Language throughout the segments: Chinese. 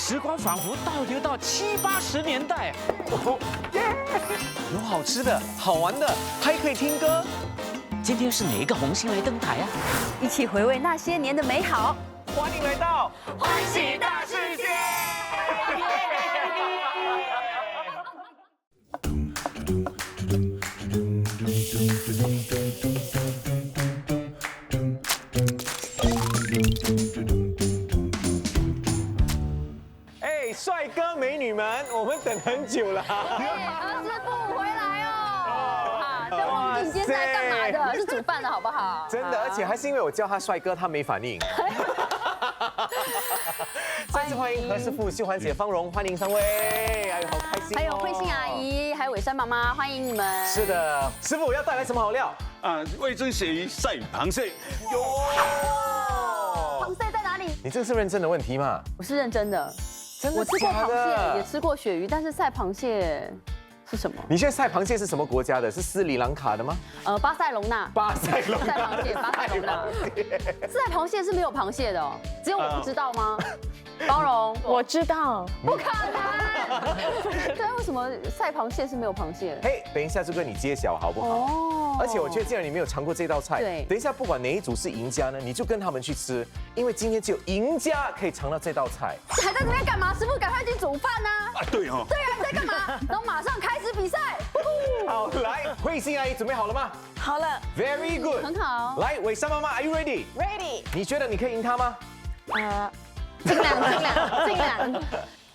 时光仿佛倒流到70、80年代。有好吃的、好玩的，还可以听歌。今天是哪一个红星来登台啊？一起回味那些年的美好。欢迎来到欢喜大世界。哎，帅哥美女们，我们等很久了。何师傅回来哦！但忘记你今天是来干嘛的？是煮饭的好不好？真的，而且还是因为我叫他帅哥，他没反应。再次欢迎何师傅、秀环姐、方荣，欢迎三位，哎，好开心。还有慧心阿姨，还有伟山妈妈，欢迎你们。是的，师傅要带来什么好料？味噌鳕鱼晒螃蟹。螃蟹在哪里？你这个是认真的问题吗？我是认真的。真的我吃过假螃蟹，的也吃过鳕鱼，但是晒螃蟹是什么？你现在晒螃蟹是什么国家的？是斯里兰卡的吗？巴塞隆纳。巴塞隆纳。晒螃蟹，巴塞隆纳。晒螃蟹是没有螃蟹的哦，只有我不知道吗？包容，我知道，不可能。对，为什么晒螃蟹是没有螃蟹的？嘿，等一下就跟你揭晓好不好？哦，而且我觉得，既然你没有尝过这道菜，对等一下不管哪一组是赢家呢，你就跟他们去吃，因为今天只有赢家可以尝到这道菜。还在这边干嘛？师傅，赶快去煮饭呐！对哦。对啊，你在干嘛？然后马上开始比赛。好，来，慧心阿姨准备好了吗好了？Very good，很好。来，伟山妈妈 ，Are you ready？ ，ready，你觉得你可以赢他吗？尽量。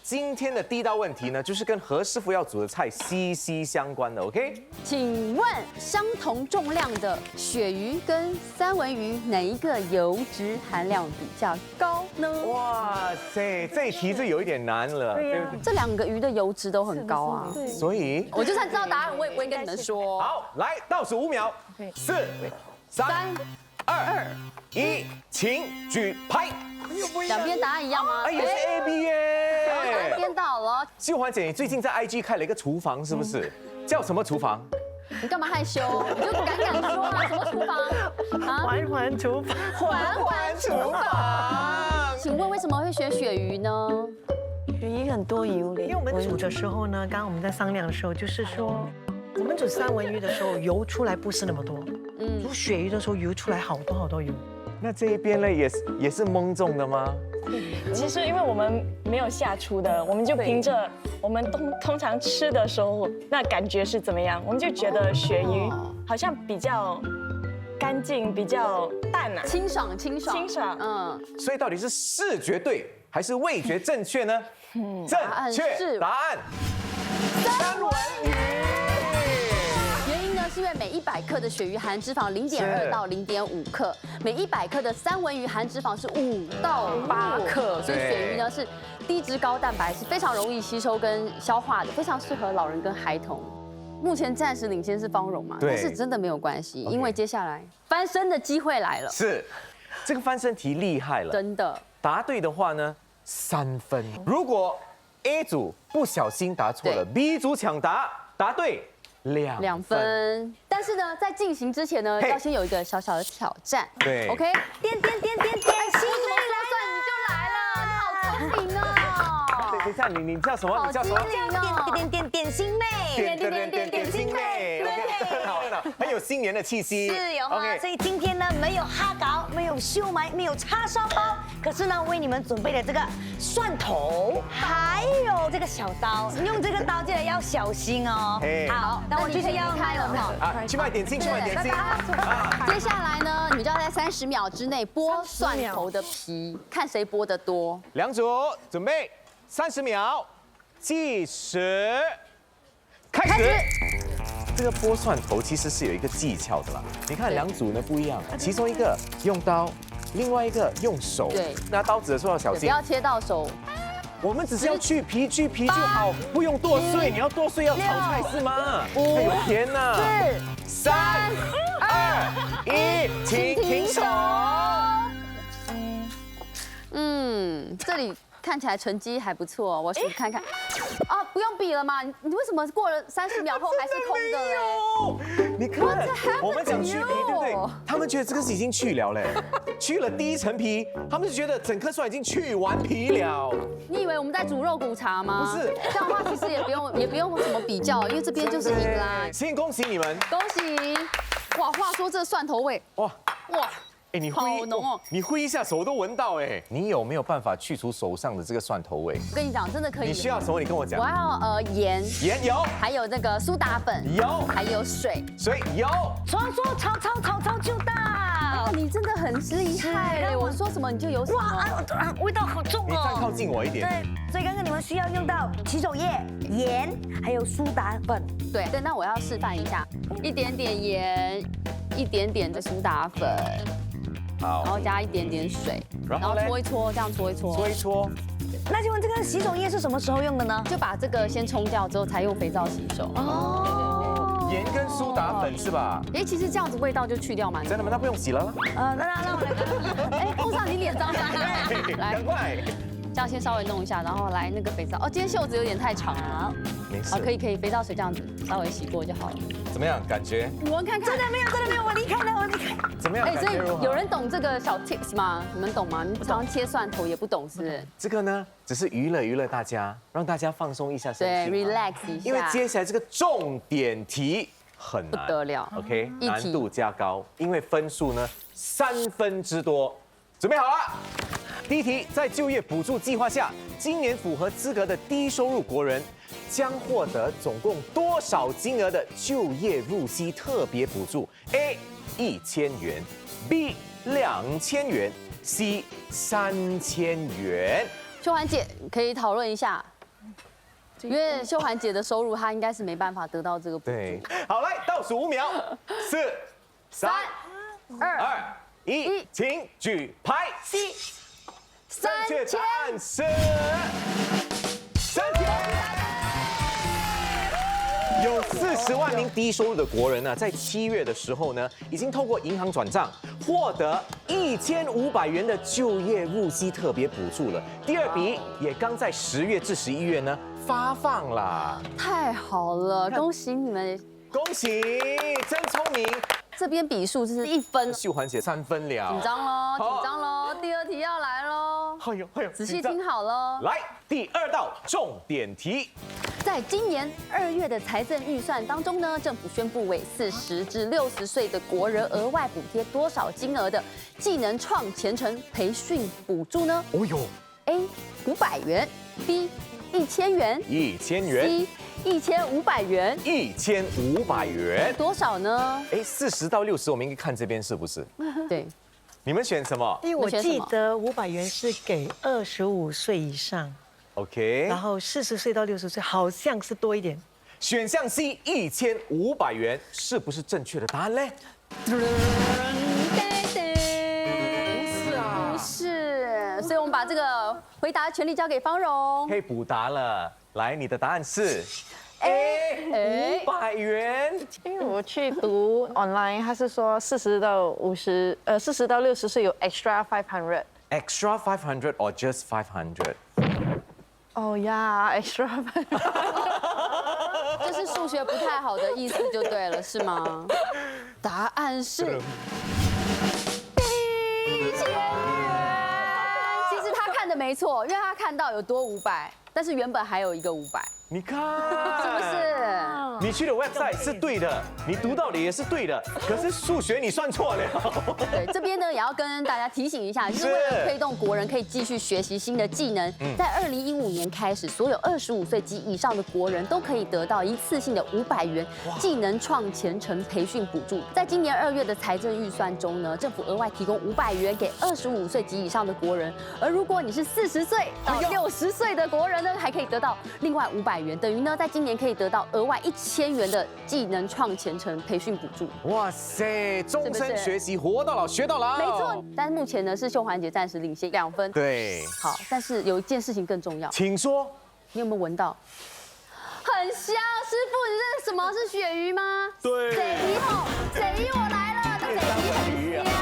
今天的第一道问题呢，就是跟何师傅要煮的菜息息相关的 ，OK？请问相同重量的鳕鱼跟三文鱼，哪一个油脂含量比较高呢？哇塞，这一题就有一点难了，对不对？这两个鱼的油脂都很高啊。所以，我就算知道答案，我也不会跟你们说。好，来倒数5秒，4、3、2、1，请举牌。两边答案一样吗？哎，也是 A B 耶。颠倒了。秀环姐，你最近在 IG 开了一个厨房，是不是？叫什么厨房？你干嘛害羞？你就敢说啊？什么厨房？啊？环环厨房，环厨房。请问为什么会选鳕鱼呢？鳕鱼很多油的，因为我们煮的时候呢，刚刚我们在商量的时候，就是说，我们煮三文鱼的时候油出来不是那么多，煮鳕鱼的时候油出来好多油。那这一边呢，也是蒙中的吗？其实因为我们没有下厨的，我们就凭着我们通常吃的时候那感觉是怎么样，我们就觉得鳕鱼好像比较干净，比较淡啊，清爽。所以到底是视觉对还是味觉正确呢？正确答案，三文鱼。原因呢，是因为每100克的鳕鱼含脂肪0.2到0.5克，每100克的三文鱼含脂肪是5到8克，所以鳕鱼呢是低脂高蛋白，是非常容易吸收跟消化的，非常适合老人跟孩童。目前暂时领先是方荣嘛，但是真的没有关系，因为接下来翻身的机会来了。是，这个翻身题厉害了，真的。答对的话呢，3分。如果 A 组不小心答错了 ，B 组抢答答对2分。但是呢，在进行之前呢，要先有一个小小的挑战。对 ，OK，点心妹来了，你就来了，你好聪明哦。等一下，你叫什么？你叫什么？点心妹，点心妹，好，很有新年的气息。是有啊。所以今天呢，没有哈搞，没有秀麦，没有叉烧包，可是呢，为你们准备了这个蒜头，还有这个小刀，用这个刀记得要小心哦。好，那我就是要开了哈。去卖点心。接下来呢，你们就要在30秒之内剥蒜头的皮，看谁剥得多。两组准备，30秒，计时，开始。这个剥蒜头其实是有一个技巧的啦。你看两组呢不一样，其中一个用刀，另外一个用手。对，拿刀子的时候要小心，不要切到手。我们只是要去皮就好，不用剁碎。你要剁碎要炒菜是吗？哎呦天哪！4、3、2、1，请停手。这里看起来成绩还不错，我数看看。啊，不用比了嘛？你为什么过了30秒后还是空的嘞？你看 happened，我们讲去皮，对不对 to you？？他们觉得这个是已经去了嘞，去了第一层皮，他们就觉得整颗蒜已经去完皮了。你以为我们在煮肉骨茶吗？不是这样的话其实也不用什么比较，因为这边就是赢啦。先恭喜你们！恭喜！哇，话说这蒜头味，哇，哇，哎，你好挥浓哦！你挥一下手都闻到哎，你有没有办法去除手上的这个蒜头味？我跟你讲，真的可以。你需要什么？你跟我讲我。要盐，盐有，还有那个苏打粉，有还有水。水有，说炒就到。啊，你真的很厉害嘞！我说什么你就有什哇么。味道好重你再靠哦。近我一点。对，所以刚刚你们需要用到洗手液、盐，还有苏打粉。对，那我要示范一下，一点点盐，一点点的苏打粉，然好，后加一点点水，然后然后嘞搓一搓，这样搓一搓，搓一搓。那请问这个洗手液是什么时候用的呢？就把这个先冲掉之后，才用肥皂洗手。哦，盐跟苏打粉是吧？哎，其实这样子味道就去掉蛮多。真的吗？那不用洗了啦。那我来看。哎，碰上你脸脏了，来赶，快。这样先稍微弄一下，然后来那个肥皂。哦，今天袖子有点太长了。没事好，可以，肥皂水这样子稍微洗过就好了。怎么样？感觉你闻看看，真的没有，我离开了。怎么样？哎，所以感觉如何有人懂这个小 tips 吗？你们懂吗？你常常切蒜头也不懂是不是？这个呢，只是娱乐大家，让大家放松一下身对心嘛。 ，relax 一下。因为接下来这个重点题很难，不得了，OK，一题难度加高，因为分数呢3分之多，准备好了。第一题，在就业补助计划下，今年符合资格的低收入国人将获得总共多少金额的就业入息特别补助 ？A1000元 ，B 2000元 ，C 3000元。秀环姐可以讨论一下，因为秀环姐的收入她应该是没办法得到这个补助。对，好，来倒数5秒，4、3、 2、 2、1，请举牌。正确答案是3000。有40万名低收入的国人呢，在7月的时候呢，已经透过银行转账获得1500元的就业入息特别补助了。第二笔也刚在10月至11月呢发放啦。太好了，恭喜你们！恭喜，真聪明。这边比数就是1分，秀环姐3分了，紧张喽，好紧张喽！第二题要来喽，哎呦哎呦，仔细紧张听好喽。来，第2道重点题。在今年2月的财政预算当中呢，政府宣布为40至60岁的国人额外补贴多少金额的技能创前程培训补助呢哦呦？A 500元 ，B 1000元，1000元， ，C 1500元， 1500元。多少呢？哎，40到60，我们应该看这边是不是？对，你们选什么因为我那选什么记得500元是给25岁以上， ？OK，然后40岁到60岁好像是多一点。选项 C 1500元是不是正确的答案嘞？不是啊不是，所以我们把这个回答权利交给方荣。可以补答了。来，你的答案是哎 A 500元。因为我去读 online，他是说40到60岁有 extra 500。 Extra 500 or just 500？哦呀，extra 500。就是数学不太好的意思就对了，是吗？答案是1000元。其实他看的没错，因为他看到有多500，但是原本还有一个500，你看，是不是？你去的 website 是对的，你读到的也是对的，可是数学你算错了。对，这边呢也要跟大家提醒一下，就是为了推动国人可以继续学习新的技能，在2015年开始，所有25岁及以上的国人都可以得到一次性的500元技能创前程培训补助。在今年2月的财政预算中呢，政府额外提供500元给25岁及以上的国人，而如果你是40岁到60岁的国人呢，还可以得到另外500元，等于呢在今年可以得到额外1000元的技能创前程培训补助。哇塞，终身学习，活到老学到老。没错，但是目前呢是秀环姐暂时领先2分。对，好，但是有一件事情更重要，请说。你有没有闻到？很香，师傅，你这是什么？是鳕鱼吗？对鳕鱼吼，鳕鱼我来了，这鳕鱼很香。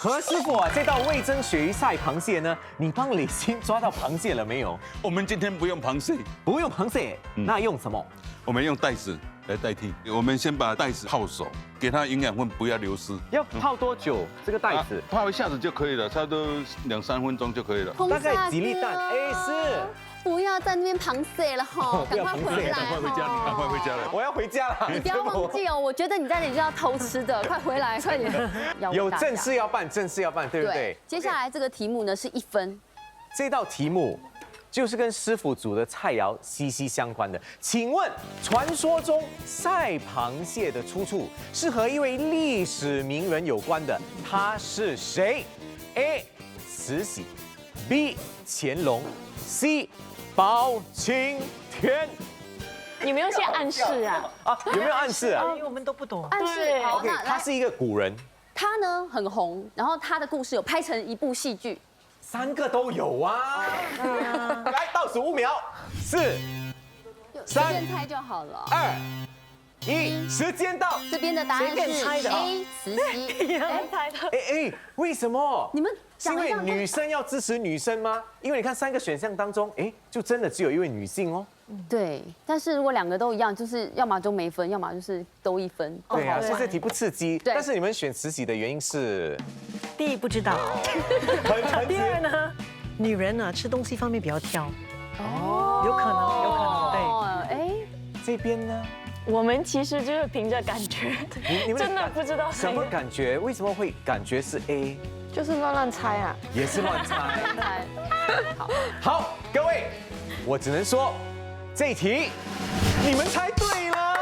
何师傅啊，这道味噌鳕鱼晒螃蟹呢，你帮李欣抓到螃蟹了没有？我们今天不用螃蟹，不用螃蟹，那用什么？我们用袋子来代替。我们先把袋子泡熟，给它营养分不要流失。要泡多久？这个袋子？泡一下子就可以了，差不多2、3分钟就可以了。大概几粒蛋？哎，是。不要在那边螃蟹了哈，赶快回来，赶快回家，你赶快回家了。我要回家了。你不要忘记哦，我觉得你在那里就要偷吃的，快回来，快点。有正事要办，正事要办，对不对？接下来这个题目呢是1分，这道题目就是跟师傅煮的菜肴息息相关的。请问，传说中晒螃蟹的出处是和一位历史名人有关的，他是谁 ？A. 慈禧 ，B. 乾隆 ，C. 包青天。你们有些暗示啊？有没有暗示啊？因为我们都不懂。暗示好， OK， 他是一个古人，他呢很红，然后他的故事有拍成一部戏剧。 3个都有啊。来，倒数5秒，4、随便猜就好了。 2、1，时间到。这边的答案随便是猜的 A 慈禧。猜的。哎，为什么？你们是因为女生要支持女生吗？因为你看3个选项当中，哎，就真的只有一位女性哦。对，但是如果2个都一样，就是要么就没分，要么就是都1分。对啊，所以这题不刺激。对但是你们选慈禧的原因是，第一不知道，很第二呢，女人呢吃东西方面比较挑，哦，有可能，对。哦，哎，这边呢？我们其实就是凭着感觉，你们真的不知道什么感觉？为什么会感觉是 A？ 就是乱猜啊。也是乱猜。猜。好，各位，我只能说，这一题你们猜对了。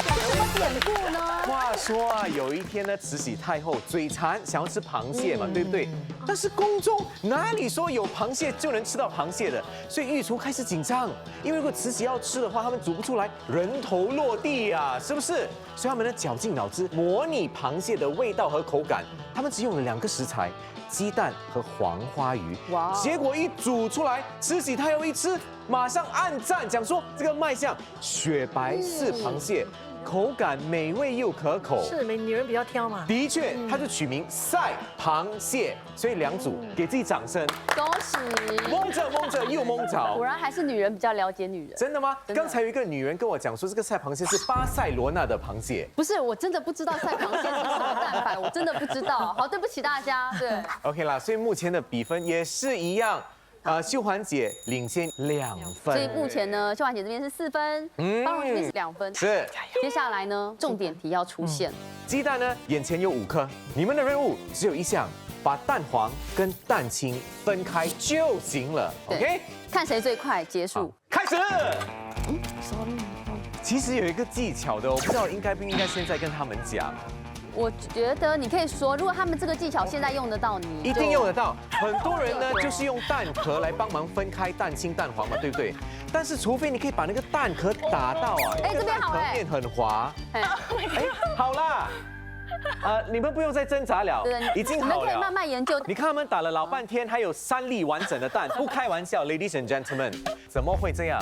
什么典故呢？话说啊，有一天呢，慈禧太后嘴馋，想要吃螃蟹嘛，对不对？但是宫中哪里说有螃蟹就能吃到螃蟹的？所以御厨开始紧张，因为如果慈禧要吃的话，他们煮不出来，人头落地呀，是不是？所以他们呢绞尽脑汁模拟螃蟹的味道和口感，他们只用了2个食材。鸡蛋和黄花鱼，哇！结果一煮出来，慈禧太后一吃，马上暗赞，讲说这个卖相雪白似螃蟹，口感美味又可口。是，女人比较挑嘛。的确，他就取名晒螃蟹，所以2组给自己掌声。恭喜！蒙着又蒙果着。然还是女人比较了解女人。真的吗？真的刚才有一个女人跟我讲说，这个晒螃蟹是巴塞罗那的螃蟹。不是，我真的不知道晒螃蟹是什么蛋白，我真的不知道。好，对不起大家。对， OK 啦，所以目前的比分也是一样。秀环姐领先2分。所以目前呢，秀婉姐这边是4分，包容这边是2分。是。接下来呢，重点题要出现。鸡蛋呢，眼前有5颗，你们的任务只有一项，把蛋黄跟蛋清分开就行了。OK，看谁最快结束。开始。其实有一个技巧的，我不知道应该不应该现在跟他们讲。我觉得你可以说，如果他们这个技巧现在用得到，你一定用得到。很多人呢就是用蛋壳来帮忙分开蛋清蛋黄嘛，对不对？但是除非你可以把那个蛋壳打到啊，这边好蛋壳面很滑。好啦。你们不用再挣扎了，已经好了。你们可以慢慢研究。你看他们打了老半天，还有3粒完整的蛋，不开玩笑 ，Ladies and Gentlemen， 怎么会这样？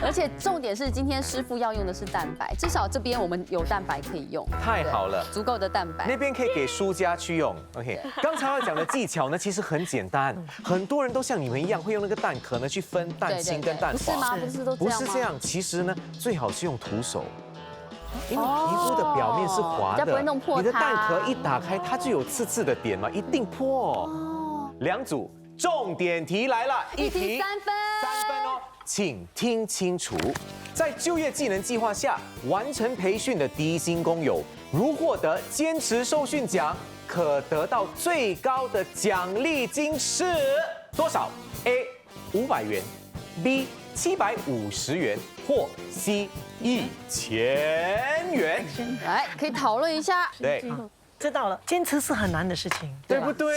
而且重点是，今天师傅要用的是蛋白，至少这边我们有蛋白可以用。太好了，足够的蛋白。那边可以给输家去用。OK， 刚才要讲的技巧呢，其实很简单，很多人都像你们一样，会用那个蛋壳呢去分蛋清跟蛋黄。不是吗？不是都这样吗？不是这样，其实呢，最好是用徒手。因为皮肤的表面是滑的，不会弄破它。你的蛋壳一打开，它就有刺刺的点嘛，一定破。2组重点题来了，一题3分，3分哦，请听清楚。在就业技能计划下完成培训的低薪工友，如获得坚持受训奖，可得到最高的奖励金是多少 ？A 500元 ，B 750元，或 C 1000元。来，可以讨论一下。对，知道了，坚持是很难的事情，对不对？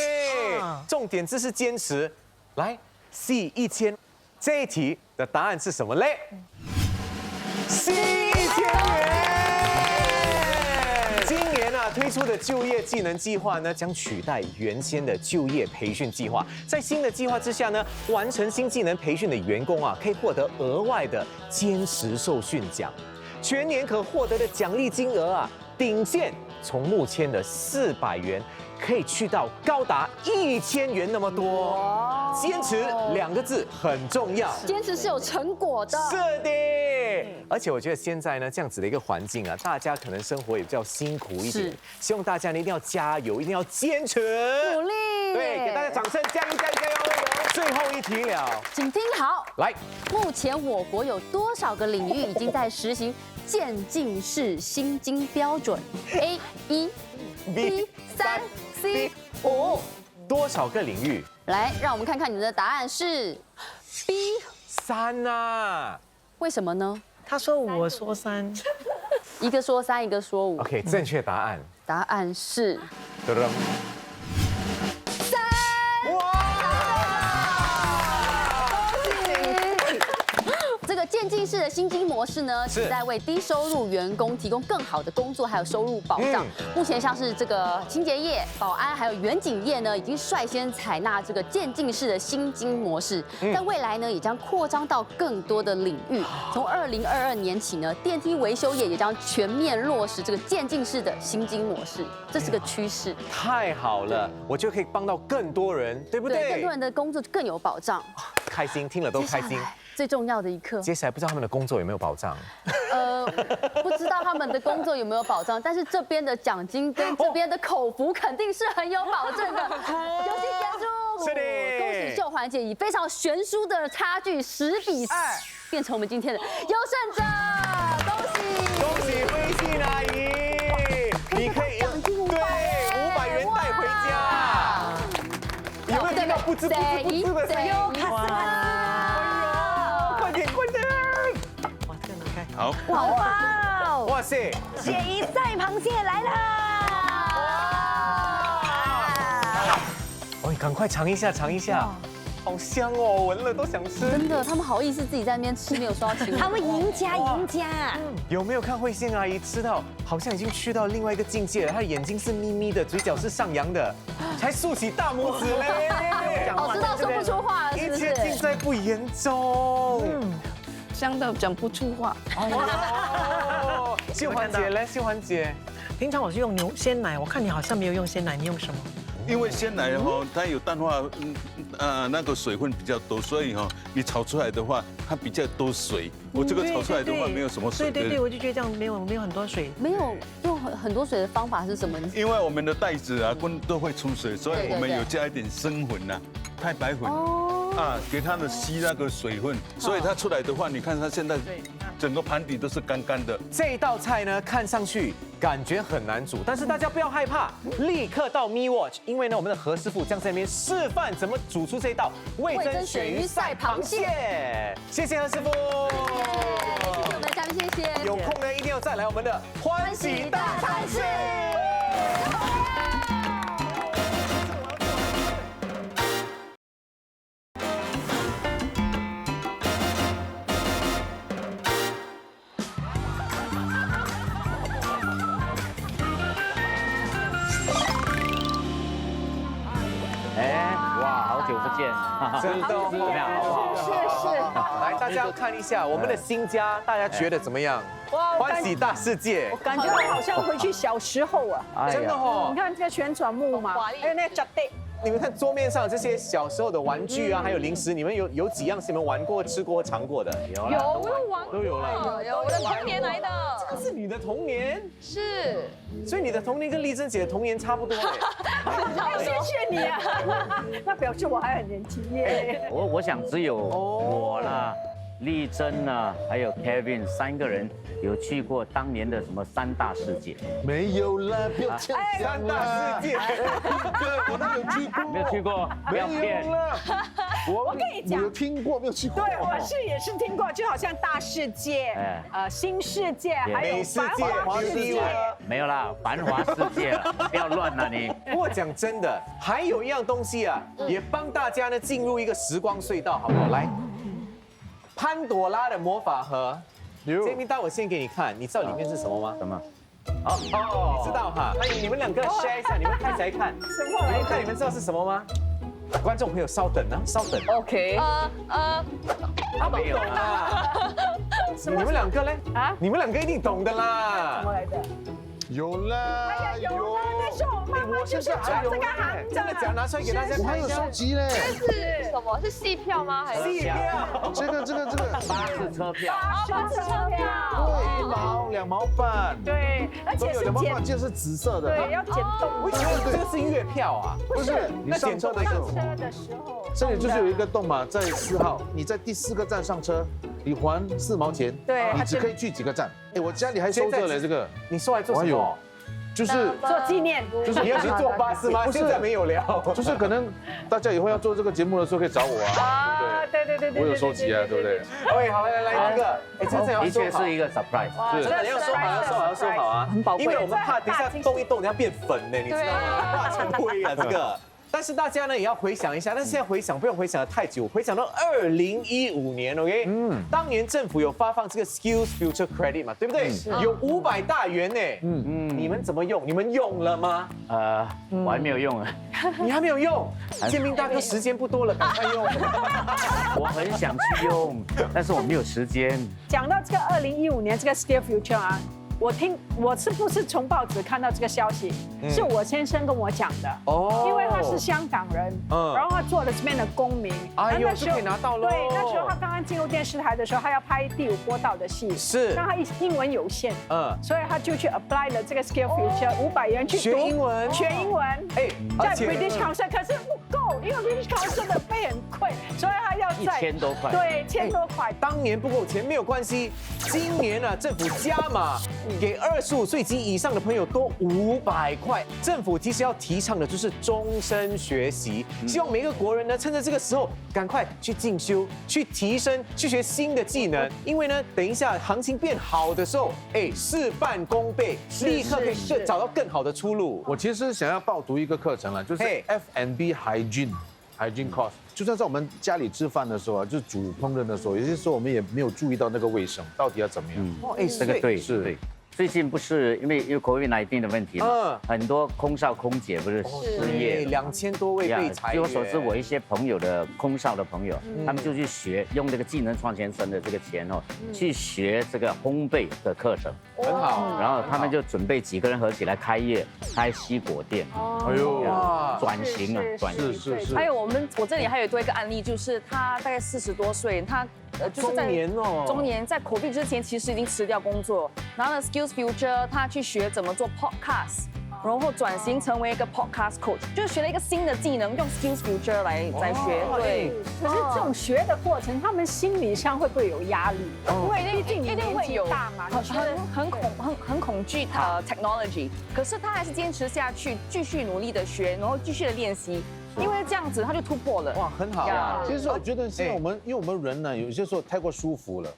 重点这是坚持。来 ，C 1000，这一题的答案是什么嘞？C 1000元。今年啊推出的就业技能计划呢，将取代原先的就业培训计划。在新的计划之下呢，完成新技能培训的员工啊，可以获得额外的坚持受训奖，全年可获得的奖励金额啊，顶限从目前的400元可以去到高达1000元那么多。坚持2个字很重要。坚持是有成果的。是的，而且我觉得现在呢，这样子的一个环境啊，大家可能生活也比较辛苦一点是，希望大家呢一定要加油，一定要坚持，努力。对，给大家掌声，加油加油加油！最后一题了，请听好，来，目前我国有多少个领域已经在实行渐进式薪金标准 ？A 1 B 3 C 5。多少个领域？来，让我们看看你们的答案是 B。 3啊。为什么呢？他说5，我说3。一个说3，一个说5。 OK， 正确答案。答案是噔噔。这个渐进式的薪金模式呢，旨在为低收入员工提供更好的工作还有收入保障。目前像是这个清洁业、保安还有远景业呢，已经率先采纳这个渐进式的薪金模式，在未来呢，也将扩张到更多的领域。从2022年起呢，电梯维修业也将全面落实这个渐进式的薪金模式，这是个趋势。太好了，我就可以帮到更多人，对不对？对，更多人的工作更有保障。开心，听了都开心。最重要的一刻，接下来不知道他们的工作有没有保障？不知道他们的工作有没有保障，但是这边的奖金跟这边的口福肯定是很有保证的。游戏结束，是的，恭喜秀环姐以非常悬殊的差距10比2，变成我们今天的优胜者，恭喜！恭喜微信阿姨，你可以奖金500元带回家。有没有听到不知的声音？快点快点！哇，这个拿开。好，哇哦！哇塞！鳕鱼赛螃蟹来啦！哦，你赶快尝一下，尝一下，好香哦，闻了都想吃。真的，他们好意思自己在那边吃，没有收到请。他们赢家。有没有看慧仙阿姨吃到，好像已经去到另外一个境界了？她的眼睛是眯眯的，嘴角是上扬的，还竖起大拇指嘞。好吃到说不出话了，是不一切尽是？在不言中。香到讲不出话。哦，秀环姐来，秀环姐，平常我是用鲜奶，我看你好像没有用鲜奶，你用什么？因为鲜奶哈，它有淡化，那个水分比较多，所以哈，你炒出来的话，它比较多水。我这个炒出来的话，没有什么水。对，我就觉得这样没有很多水。没有用很多水的方法是什么？因为我们的袋子啊，都会出水，所以我们有加一点生粉呐，太白粉。给它的吸那个水分，所以它出来的话，你看它现在整个盘底都是干干的。这道菜呢，看上去感觉很难煮，但是大家不要害怕，立刻到 Me Watch， 因为呢，我们的何师傅将在那边示范怎么煮出这道味噌鳕鱼赛螃蟹。谢谢何师傅，谢谢我们的嘉宾，谢谢。有空呢一定要再来我们的欢喜大餐室。真的怎么样，好不好？是。来，大家要看一下我们的新家，大家觉得怎么样？哇欢喜大世界，感觉好像回去小时候啊！真的哦你。看这个旋转木马，还有那个脚地，你们看桌面上这些小时候的玩具啊，还有零食，你们有几样是你们玩过、吃过、尝过的？有了，有玩都有了。有我的童年来的，这个是你的童年，是，所以你的童年跟丽珍姐的童年差不多哎。谢谢你啊！那表示我还很年轻耶。我想只有我啦、丽珍啦，还有 Kevin 3个人有去过当年的什么3大世界。没有了，不要这样三大世界，对，我都有去过，没有去过，不要没有骗。了。我跟你讲有听过，没有去过。对，我也是听过，就好像大世界、新世界，还有美世界、华世界。没有啦，繁华世界了，不要乱了你。不过讲真的，还有一样东西啊，也帮大家呢进入一个时光隧道，好不好？来，潘朵拉的魔法盒，这名待我先给你看，你知道里面是什么吗？什么？哦，你知道哈？那你们两个 share 一下，你们开起来看，你们看，你们知道是什么吗？观众朋友稍等啊，稍等。 OK。他没有啦。你们两个嘞？啊？你们两个一定懂的啦。怎么来的？有啦，有啦，那时候妈妈就是穿这个行真的假？拿出来给大家我还有看一下。收集嘞，是什么？是戏票吗？还是戏票，这个巴士车票，巴士车票，对，1毛2毛半，对，而且是2毛剪半，就是紫色的，对，要剪动我以为这个是月票啊。不是你上车的时候，车的时候，这里就是有一个洞嘛，在4号，你在第4个站上车，你还4毛钱，对你只可以去几个站。哎，我家里还收着嘞，这个你说来做什么哎呦？就是做纪念，就是你要去坐巴士吗？不是现在没有聊。就是可能大家以后要做这个节目的时候可以找我啊，啊，对对对对，我有收集啊，对不对？ OK， 好，来这个，哎，这要的说好。确是一个 surprise。是真的要说好，要说好啊，很宝贵因为我们怕等一下动一动，等下变粉呢，你知道吗？化成灰啊，这个。但是大家呢也要回想一下，但是现在回想不用回想的太久，回想到2015年 ，OK， 当年政府有发放这个 Skills Future Credit 嘛，对不对？有500大元呢，你们怎么用？你们用了吗？我还没有用啊，你还没有用，建明大哥时间不多了，赶快用。我很想去用，但是我没有时间。讲到这个2015年这个 Skill Future 啊，我是不是从报纸看到这个消息？是我先生跟我讲的哦因为他是香港人，然后他做了这边的公民，哎呦那时候就可以拿到咯对，那时候他刚刚进入电视台的时候，他要拍第5波道的戏，是那他英文有限，所以他就去 apply 了这个 Skill Future 500元去读学英文学英文，哎，在而且 British Council 可是不够，因为 British Council 的费很贵，所以他要在1000多块对，1000多块。当年不够钱没有关系，今年呢，政府加码，给25岁及以上的朋友多500块。政府其实要提倡的就是终身学习，希望每个国人呢，趁着这个时候赶快去进修、去提升、去学新的技能，因为呢，等一下行情变好的时候，哎，事半功倍，立刻可以找到更好的出路。我其实想要报读一个课程了，就是嘿 F&B Hygiene course。就算在我们家里吃饭的时候啊，就是煮烹饪的时候，有些时候我们也没有注意到那个卫生到底要怎么样。哎，这个对是对。最近不是因为 COVID-19 的问题嘛，很多空少空姐不是失业，2000多位被裁员。据我所知，我一些朋友的空少的朋友，他们就去学，用这个技能创前生的这个钱哦，去学这个烘焙的课程，很好。然后他们就准备几个人合起来开业，开西果店。哎呦，转型啊，转型是。还有我这里还有多一个案例，就是他大概40多岁，他就是在中年在 COVID 之前其实已经辞掉工作，然后呢 Skills Future 他去学怎么做 podcast， 然后转型成为一个 podcast coach， 就是学了一个新的技能，用 Skills Future 来学。对，可是这种学的过程，他们心理上会不会有压力？因为毕竟一定会有大嘛，很恐惧technology， 可是他还是坚持下去，继续努力的学，然后继续的练习。因为这样子他就突破了。哇，很好。其实我觉得现在因为我们人呢，有些时候太过舒服了，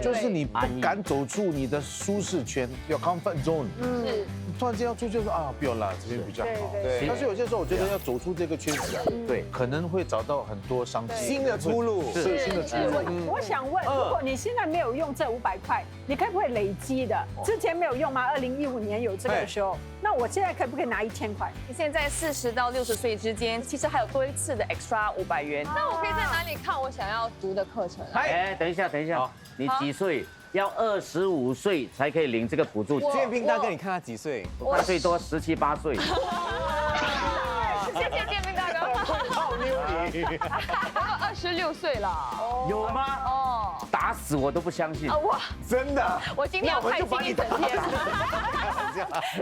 就是你不敢走出你的舒适圈，要 comfort zone。是，突然间要出去说啊，不要啦，这边比较好。对。但是有些时候我觉得要走出这个圈子啊，对，可能会找到很多商机、新的出路，是新的出路。我想问，如果你现在没有用这500块，你可不可以累积的？之前没有用吗？2015年有这个的时候，那我现在可不可以拿1000块？你现在40到60岁之间，其实还有多一次的 extra 500元。那我可以在哪里看我想要读的课程？哎，等一下，你几岁？要25岁才可以领这个补助。建斌大哥，你看他几岁？他最多17、18岁。谢谢建斌大哥。泡妞你，26岁了。有吗？哦，打死我都不相信。哇，真的。我今天要开心一整天。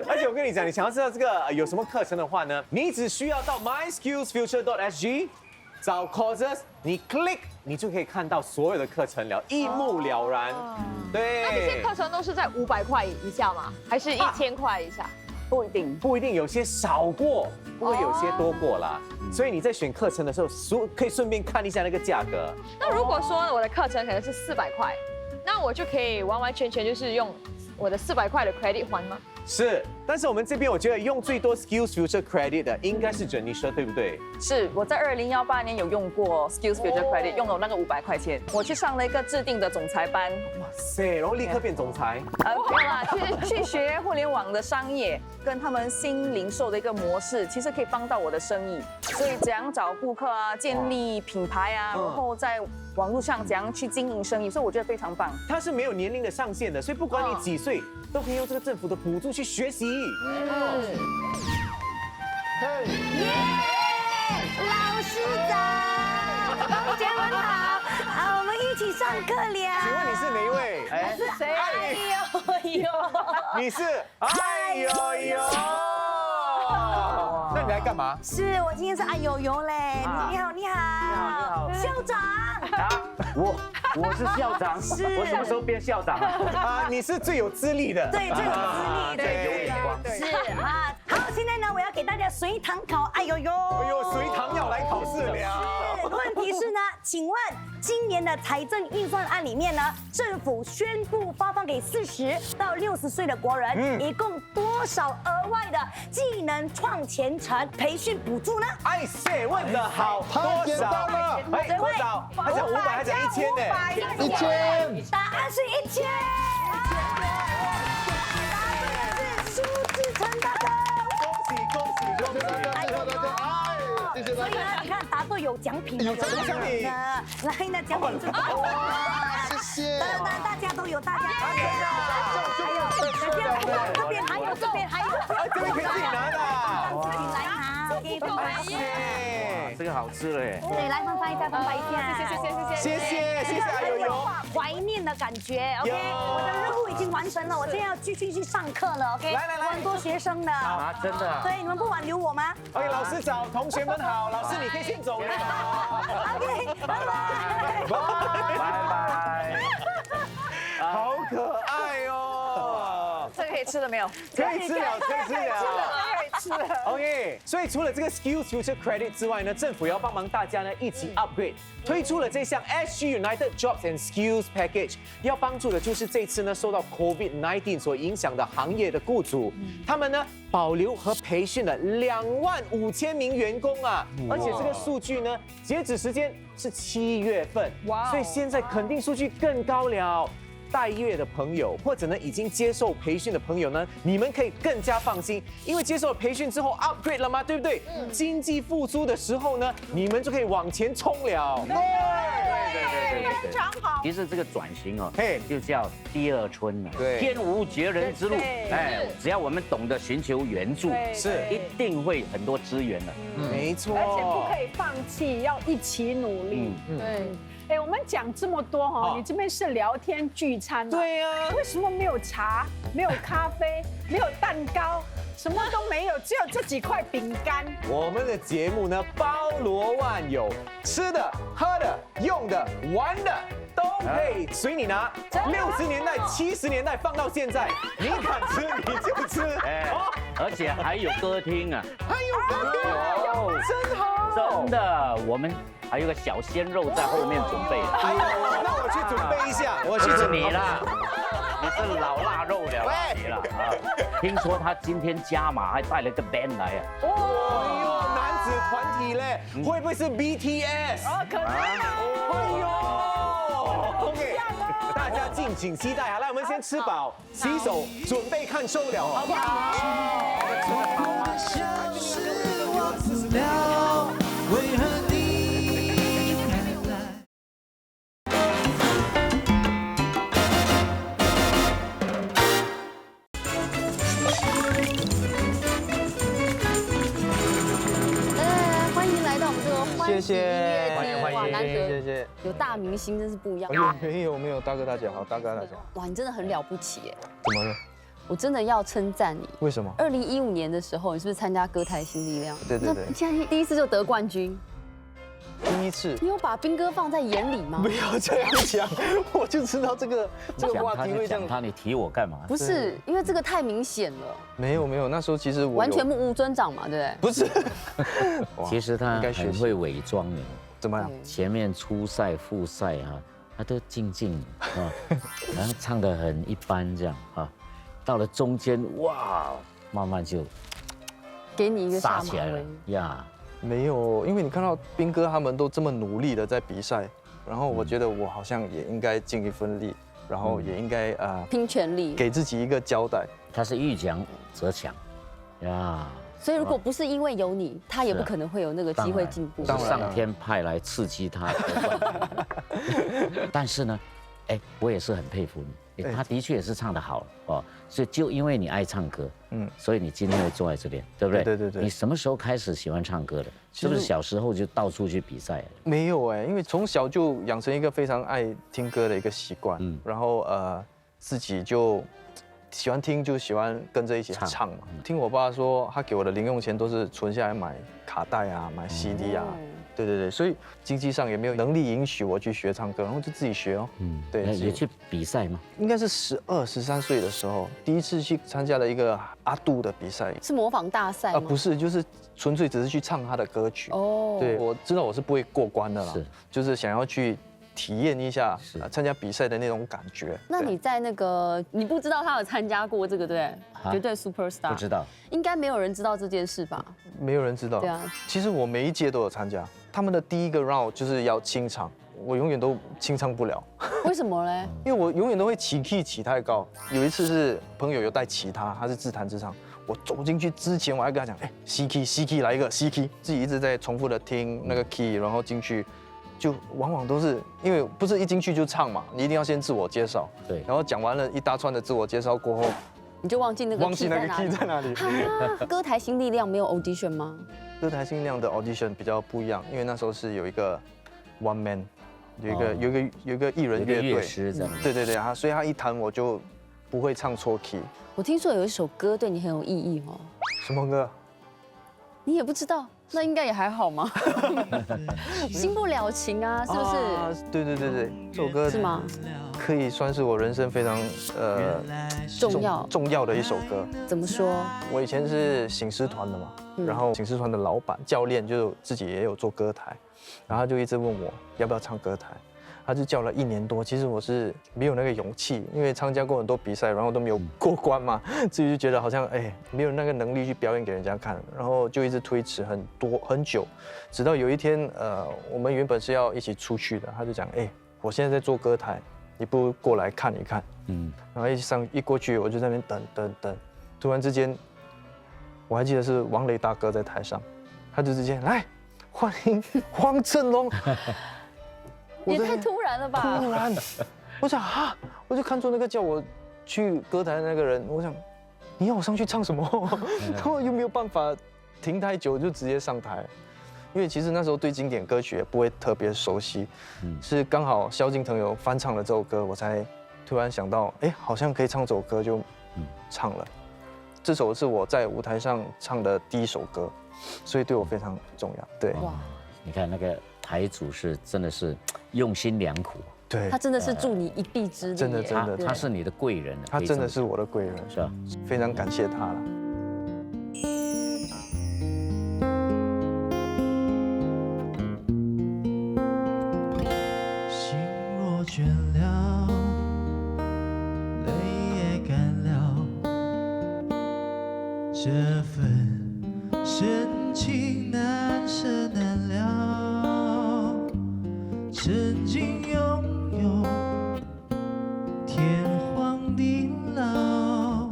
而且我跟你讲，你想要知道这个有什么课程的话呢，你只需要到 myskillsfuture.sg 找 courses， 你 click 你就可以看到所有的课程了，一目了然。对。那这些课程都是在500块以下吗？还是1000块以下？不一定，不一定，有些少过，不会有些多过啦。所以你在选课程的时候，可以顺便看一下那个价格。那如果说我的课程可能是400块，那我就可以完完全全就是用我的400块的 credit 还吗？是，但是我们这边我觉得用最多 Skills Future Credit 的应该是 Janisha， 对不对？是，我在2018年有用过 Skills Future Credit， 用了那个500块钱，我去上了一个制定的总裁班。哇塞，然后立刻变总裁？没有啦，去学互联网的商业跟他们新零售的一个模式，其实可以帮到我的生意。所以怎样找顾客啊，建立品牌啊，然后在网络上怎样去经营生意，所以我觉得非常棒。它是没有年龄的上限的，所以不管你几岁，都可以用这个政府的补助去去学习。老师早，同学们好，我们一起上课了。请问你是哪一位？我是谁？哎呦呦，你是？哎呦呦。那你来干嘛？是我今天是哎呦呦嘞，你好你好，校长。我是校长，是我什么时候变校长了？你是最有资历的，对，最有资历，对，有眼光。是啊。好，现在呢，我要给大家随堂考，哎呦呦，哎呦，随堂要来考试了。问题是呢，请问今年的财政预算案里面呢，政府宣布发放给40到60岁的国人，一共多少额外的技能创前程培训补助呢？哎塞，问得好，多少？哎，多少？他讲500，他讲1000呢？1000。答案是1000。答对是苏志成大哥。恭喜！所以呢，你看答对有奖品，有什么奖品？来，那奖品是哇，谢谢。当然大家都有，大家都有。还有这边还有，这边可以自己拿的。自己来拿，给放白一下。这个好吃嘞。对，来放一下，放白一下。谢谢，哎呦呦。怀念的感觉 ，OK， 我的任务已经完成了，我现在要继续去上课了 ，OK， 来，我很多学生的啊，真的，对，你们不挽留我吗 ？OK， 老师早，同学们好，老师你可以先走了。OK， 拜拜，拜拜，好可爱哦。这个可以吃了没有？可以吃了。OK， 所以除了这个 Skills Future Credit 之外呢，政府要帮忙大家呢一起 upgrade， 推出了这项 SG United Jobs and Skills Package， 要帮助的就是这次呢受到 COVID-19 所影响的行业的雇主，他们呢保留和培训了25000名员工啊，而且这个数据呢截止时间是7月份，所以现在肯定数据更高了。待业的朋友，或者呢已经接受培训的朋友呢，你们可以更加放心，因为接受了培训之后 upgrade 了嘛，对不对？经济复苏的时候呢，你们就可以往前冲了。对，非常好。其实这个转型哦，就叫第二春了，天无绝人之路。哎，只要我们懂得寻求援助，是一定会很多资源的。没错，而且不可以放弃，要一起努力。对。哎，我们讲这么多哈，你这边是聊天聚餐，对呀，为什么没有茶、没有咖啡、没有蛋糕，什么都没有，只有这几块饼干？我们的节目呢包罗万有，吃的、喝的、用的、玩的都可以随你拿。60年代、70年代放到现在，你敢吃你就吃。而且还有歌厅啊，还有歌厅，真好，真的，我们。还有个小鲜肉在后面准备。哎呦，那我去准备一下，我去准备你啦，你是老腊肉了，你了啊！听说他今天加码，还带了个 band 来啊！哎呦，男子团体嘞，会不会是 BTS？ 可能。哎呦 ，OK， 大家敬请期待啊！来，我们先吃饱，洗手，准备看收了，好不好？谢谢，欢迎，难得谢谢，有大明星真是不一样。没有，大哥大姐好，大哥大姐。哇，你真的很了不起耶！怎么了？我真的要称赞你。为什么？2015年的时候，你是不是参加歌台新力量？对。现在第一次就得冠军。第一次。你有把兵哥放在眼里吗？不要这样讲，我就知道这个话题会这样。他，你提我干嘛？不是，因为这个太明显了。没有，那时候其实我完全无尊长嘛，对不对？不是，其实他很会伪装的。怎么样？前面初赛、复赛啊，他都静啊，然后唱得很一般这样啊，到了中间哇，慢慢就给你一个杀起来了呀。没有，因为你看到兵哥他们都这么努力的在比赛，然后我觉得我好像也应该尽一份力，然后也应该拼全力，给自己一个交代。他是遇强则强呀。所以如果不是因为有你，他也不可能会有那个机会进步。是上天派来刺激他。但是呢，我也是很佩服你。他的确也是唱得好哦，所以就因为你爱唱歌，所以你今天会坐在这边，对不对？对。你什么时候开始喜欢唱歌的？是不是小时候就到处去比赛？没有哎，因为从小就养成一个非常爱听歌的一个习惯，然后自己就喜欢听，就喜欢跟着一起唱嘛。听我爸说，他给我的零用钱都是存下来买卡带啊，买 CD 啊。对，所以经济上也没有能力允许我去学唱歌，然后就自己学哦。对，也去比赛吗？应该是12、13岁的时候，第一次去参加了一个阿杜的比赛。是模仿大赛吗？不是，就是纯粹只是去唱他的歌曲。哦，对，我知道我是不会过关的啦，就是想要去体验一下参加比赛的那种感觉。那你在那个，你不知道他有参加过这个对？绝对 Superstar。不知道。应该没有人知道这件事吧？没有人知道。对啊。其实我每一届都有参加，他们的第一个 round 就是要清唱，我永远都清唱不了。为什么嘞？因为我永远都会起 key 起太高。有一次是朋友有带吉他，他是自弹自唱。我走进去之前，我还跟他讲，C key 来一个 C key， 自己一直在重复的听那个 key， 然后进去。就往往都是因为不是一进去就唱嘛，你一定要先自我介绍，对，然后讲完了一大串的自我介绍过后，你就忘记那个 key 在哪里。歌台新力量没有 audition 吗？歌台新力量的 audition 比较不一样，因为那时候是有一个 one man， 有一个艺人乐队，对啊，所以他一弹我就不会唱错 key。我听说有一首歌对你很有意义哦。什么歌？你也不知道？那应该也还好吗？新不了情啊，是不是？对，这首歌是吗？可以算是我人生非常重要的一首歌。怎么说？我以前是醒狮团的嘛，然后醒狮团的老板教练就自己也有做歌台，然后他就一直问我要不要唱歌台。他就叫了1年多，其实我是没有那个勇气，因为参加过很多比赛，然后都没有过关嘛，自己就觉得好像没有那个能力去表演给人家看，然后就一直推迟很久，直到有一天，我们原本是要一起出去的，他就讲，我现在在做歌台，你不如过来看一看，然后一过去，我就在那边等，突然之间，我还记得是王雷大哥在台上，他就直接来欢迎黄振龙。也太突然了吧！突然，我想我就看出那个叫我去歌台的那个人，我想，你要我上去唱什么？然后又没有办法停太久，就直接上台。因为其实那时候对经典歌曲也不会特别熟悉，是刚好萧敬腾有翻唱了这首歌，我才突然想到，好像可以唱这首歌，就唱了。这首是我在舞台上唱的第一首歌，所以对我非常重要。对，哇，你看那个。台主是真的是用心良苦，对，他真的是助你一臂之力，真的，他是你的贵人，他真的是我的贵人，是吧？非常感谢他了。心若倦了，泪也干了，这份深情难舍难了。曾经拥有天荒地老，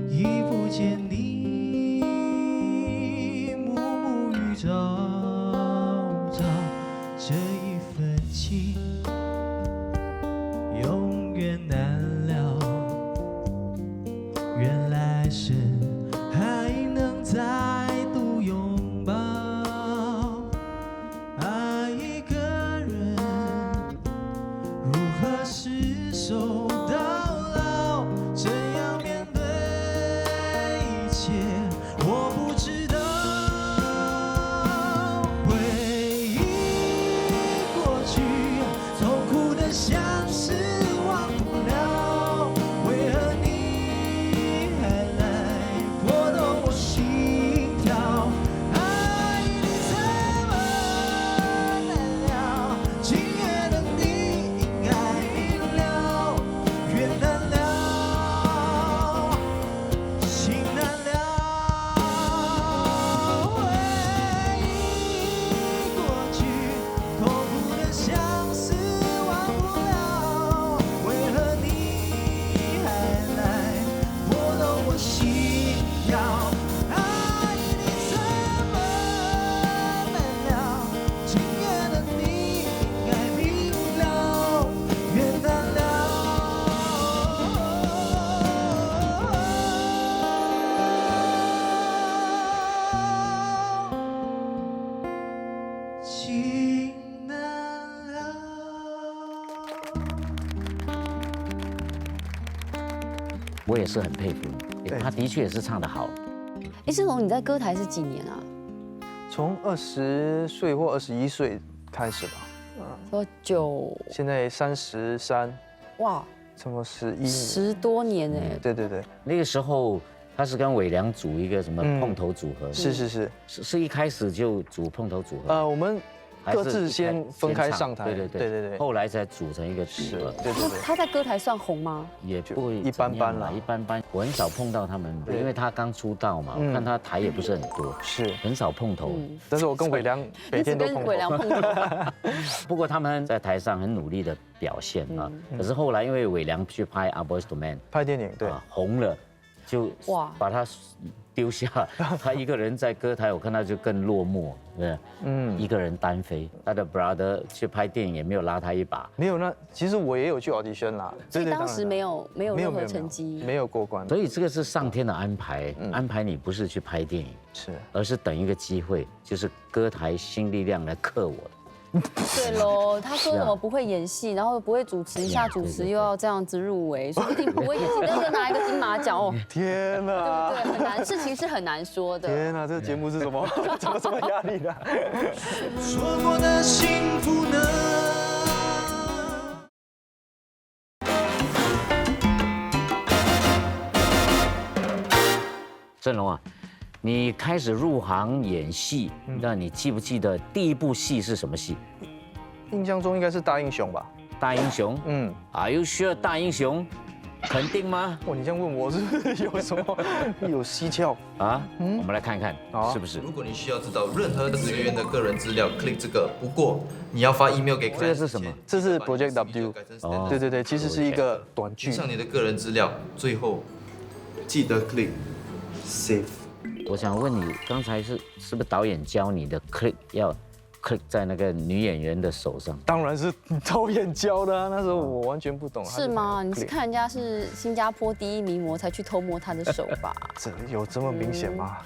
已不见你暮暮与朝朝，这一份情永远难了。原来是还能再度拥抱。厮守到老，怎样面对一切，我不知道。回忆过去，痛苦的相思忘不了，为何你还来拨动我心跳？爱你怎么难了？今夜的你应该。相思忘不了。我也是很佩服你，他的确也是唱得好。哎，志龙，你在歌台是几年啊？从20岁或21岁开始吧。说9，现在33，哇，差不多11年，10多年哎。对对对，那个时候他是跟伟良组一个什么碰头组合？是一开始就组碰头组合？我们各自先分开上台，对，后来才组成一个组合。对。他在歌台算红吗？也不会一般般啦，一般般。我很少碰到他们，因为他刚出道嘛，我看他台也不是很多，是很少碰头。但是我跟伟良每天都碰头。不过他们在台上很努力的表现啊。可是后来因为伟良去拍《A Boyz II Men》拍电影，对，红了，就把他丢下，他一个人在歌台，我看他就更落寞，对，一个人单飞。他的 brother 去拍电影也没有拉他一把。没有，那其实我也有去 audition 啦，所以当时没有任何成绩，没有过关。所以这个是上天的安排，安排你不是去拍电影，而是等一个机会，就是歌台新力量来克我的。对喽，他说什么不会演戏，然后不会主持，一下主持又要这样子入围，说不定不会演戏，但是拿一个金马奖哦。天哪，对不对？很难，事情是很难说的。天哪，这个节目是什么？怎么这么压力呢？说过的幸福呢？振龙啊，你开始入行演戏，那你记不记得第一部戏是什么戏？印象中应该是大英雄吧。大英雄，Are you sure 大英雄？肯定吗？哇，你这样问我是不是有什么有蹊跷啊？我们来看看是不是。如果你需要知道任何职员的个人资料 ，click 这个。不过你要发 email 给 client。这个是什么？这是 Project W。对对对，其实是一个短剧。上你的个人资料，最后记得 click save。我想问你，刚才是不是导演教你的 click 要 click 在那个女演员的手上？当然是导演教的啊，那时候我完全不懂。是吗？你是看人家是新加坡第1名模才去偷摸他的手吧？有这么明显吗？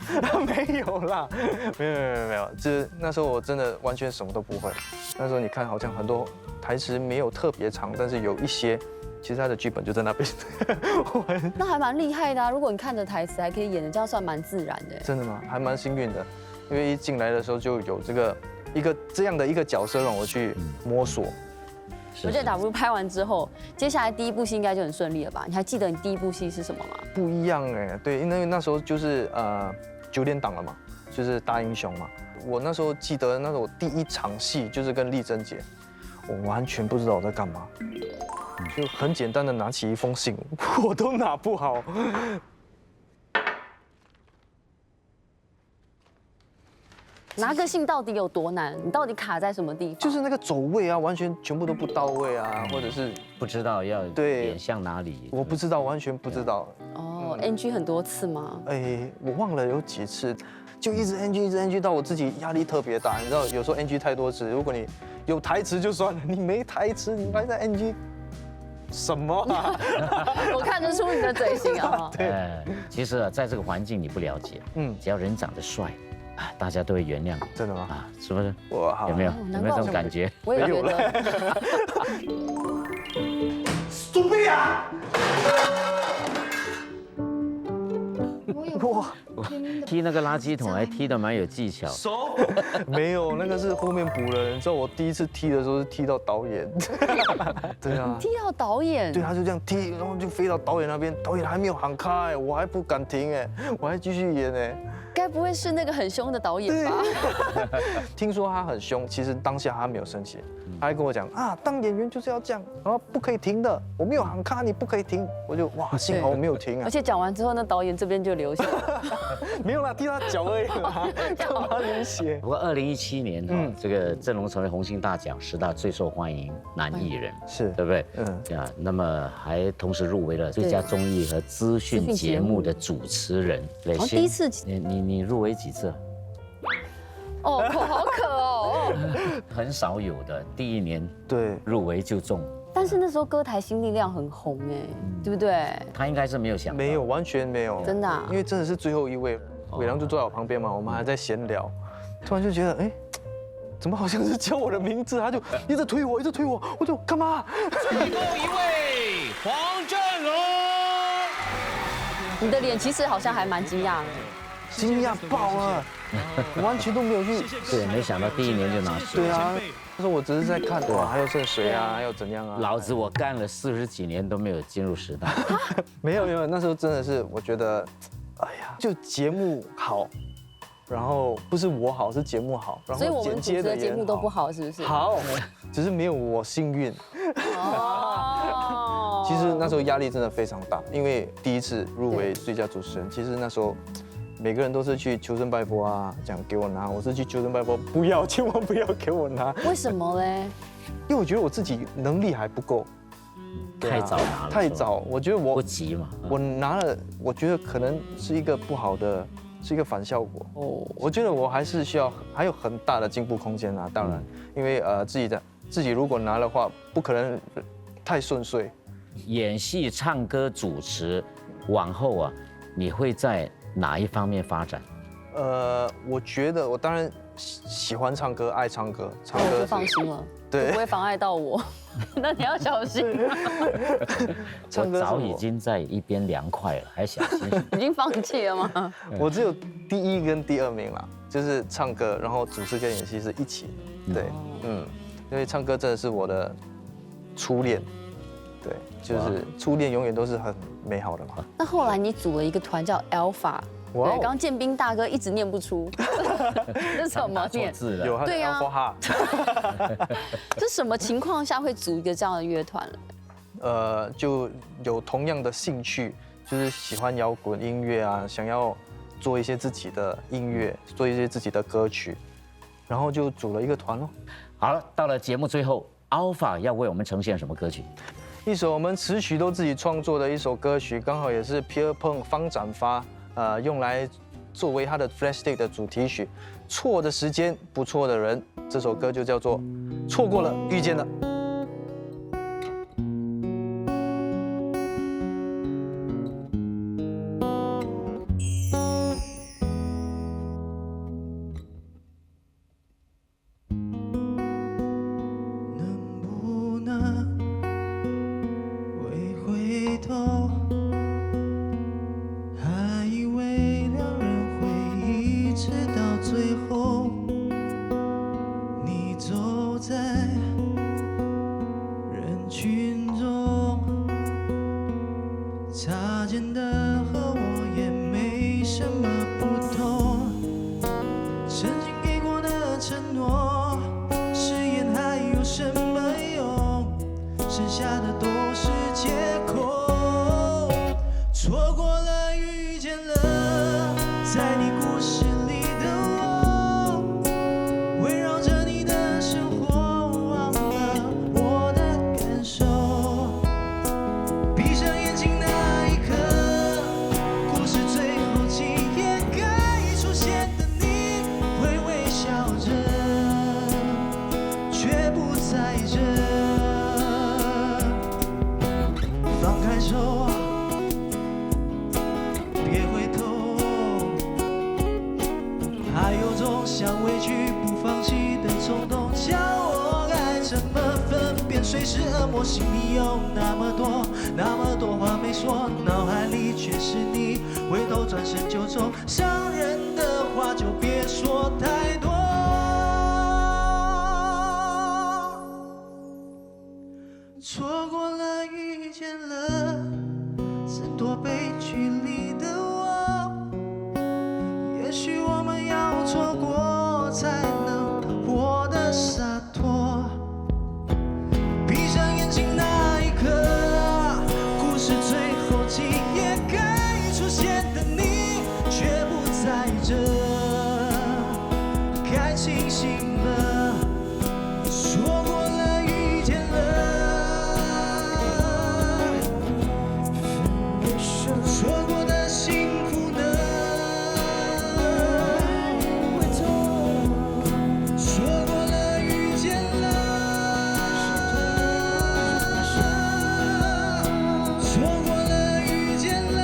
没有啦，没有，就是那时候我真的完全什么都不会。那时候你看，好像很多台词没有特别长，但是有一些。其实他的剧本就在那边，那还蛮厉害的啊！如果你看着台词还可以演的，这样算蛮自然的。真的吗？还蛮幸运的，因为一进来的时候就有这样的一个角色让我去摸索。我记得 W 拍完之后，接下来第一部戏应该就很顺利了吧？你还记得你第一部戏是什么吗？不一样哎，对，因为那时候就是9点档了嘛，就是大英雄嘛。我那时候记得那时候我第一场戏就是跟丽珍姐，我完全不知道我在干嘛。就很简单的拿起一封信，我都拿不好。拿个信到底有多难？你到底卡在什么地方？就是那个走位啊，完全全部都不到位啊，或者是不知道要点向哪里。我不知道，完全不知道。哦 ，NG 很多次吗？我忘了有几次，就一直 NG 到我自己压力特别大。你知道，有时候 NG 太多次，如果你有台词就算了，你没台词，你还在 NG。什么啊？我看得出你的嘴型啊。对，其实啊，在这个环境你不了解，只要人长得帅，大家都会原谅你。真的吗？啊，是不是？哇，有没有这种感觉？我也觉得。Stupid 啊！哇，踢那个垃圾桶还踢得蛮有技巧。手没有，那个是后面补了。你知道我第一次踢的时候是踢到导演。对啊。踢到导演？对，他就这样踢，然后就飞到导演那边，导演还没有喊开，我还不敢停哎，我还继续演哎。该不会是那个很凶的导演吧？听说他很凶，其实当下他没有生气，他还跟我讲啊，当演员就是要这样，然后不可以停的，我没有喊卡，你不可以停。我就哇，幸好我没有停啊。而且讲完之后，那导演这边就流血。没有啦，踢他脚而已啦，干嘛流血？不过2017年这个振龙成为红星大奖10大最受欢迎男艺人，是对不对？啊，那么还同时入围了最佳综艺和资讯节目的主持人。对，第一次你入围几次？哦，口好渴哦。很少有的，第一年对入围就中。但是那时候歌台新力量很红哎，对不对？他应该是没有想到，没有，完全没有，真的，因为真的是最后一位，伟良就坐在我旁边嘛，我们还在闲聊，突然就觉得哎，怎么好像是叫我的名字，他就一直推我，我就干嘛？最后一位黄振龙。你的脸其实好像还蛮惊讶的。惊讶爆了，完全都没有去。对，没想到第1年就拿10。对啊，那时候我只是在看，哇，还有剩谁啊，还有怎样啊？老子我干了40几年都没有进入10大。没有，那时候真的是我觉得，哎呀，就节目好，然后不是我好，是节目好，然后所以我们主持的节目都不好，好，是不是？好，只是没有我幸运。哦。其实那时候压力真的非常大，因为第一次入围最佳主持人，其实那时候。每个人都是去求神拜佛啊，讲给我拿，我是去求神拜佛，不要，千万不要给我拿。为什么嘞？因为我觉得我自己能力还不够，太早拿了，太早，我觉得我不急嘛。我拿了，我觉得可能是一个不好的，是一个反效果。哦，我觉得我还是需要还有很大的进步空间啊。当然，因为自己如果拿的话，不可能太顺遂。演戏、唱歌、主持，往后啊，你会在哪一方面发展？我觉得我当然喜欢唱歌，爱唱歌，唱歌就放心了，对，不会妨碍到我。那你要小心。我早已经在一边凉快了，还小心？已经放弃了吗？我只有第1跟第2名啦，就是唱歌，然后主持跟演戏是一起。对，因为唱歌真的是我的初恋。对，就是初恋永远都是很美好的嘛。那后来你组了一个团叫 Alpha， 对，刚刚建斌大哥一直念不出，这什么念？有，对呀。这什么情况下会组一个这样的乐团？就有同样的兴趣，就是喜欢摇滚音乐啊，想要做一些自己的音乐，做一些自己的歌曲，然后就组了一个团咯。好了，到了节目最后 ，Alpha 要为我们呈现什么歌曲？一首我们词曲都自己创作的一首歌曲，刚好也是 Pierpont 方展发，用来作为他的 Flash Day 的主题曲。错的时间，不错的人，这首歌就叫做《错过了，遇见了》。谁是恶魔？心里有那么多话没说，脑海里全是你，回头转身就走，伤人的话就别说太多。错过了，遇见了，是多悲剧里的我。也许我们要错过，才能活得洒脱。闭上眼睛那一刻，故事最后几页该出现的你却不在这，该清醒了，错过了，遇见了，错过的幸福呢？错过了，遇见了。错过了，遇见了。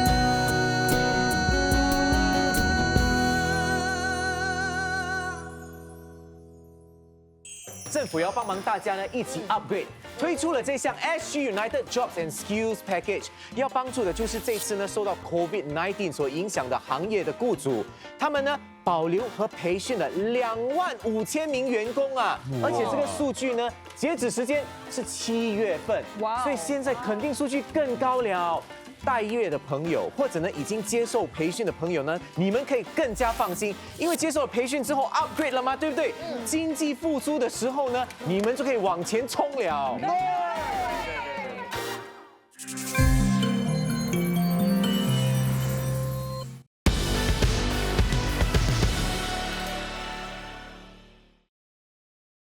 政府要帮忙大家呢一起 upgrade，推出了这项 SG United Jobs and Skills Package， 要帮助的就是这次呢受到 COVID-19 所影响的行业的雇主，他们呢保留和培训了25000名员工啊，而且这个数据呢，截止时间是7月份，所以现在肯定数据更高了。待业的朋友，或者呢已经接受培训的朋友呢，你们可以更加放心，因为接受了培训之后 upgrade 了嘛，对不对？经济复苏的时候呢，你们就可以往前冲了。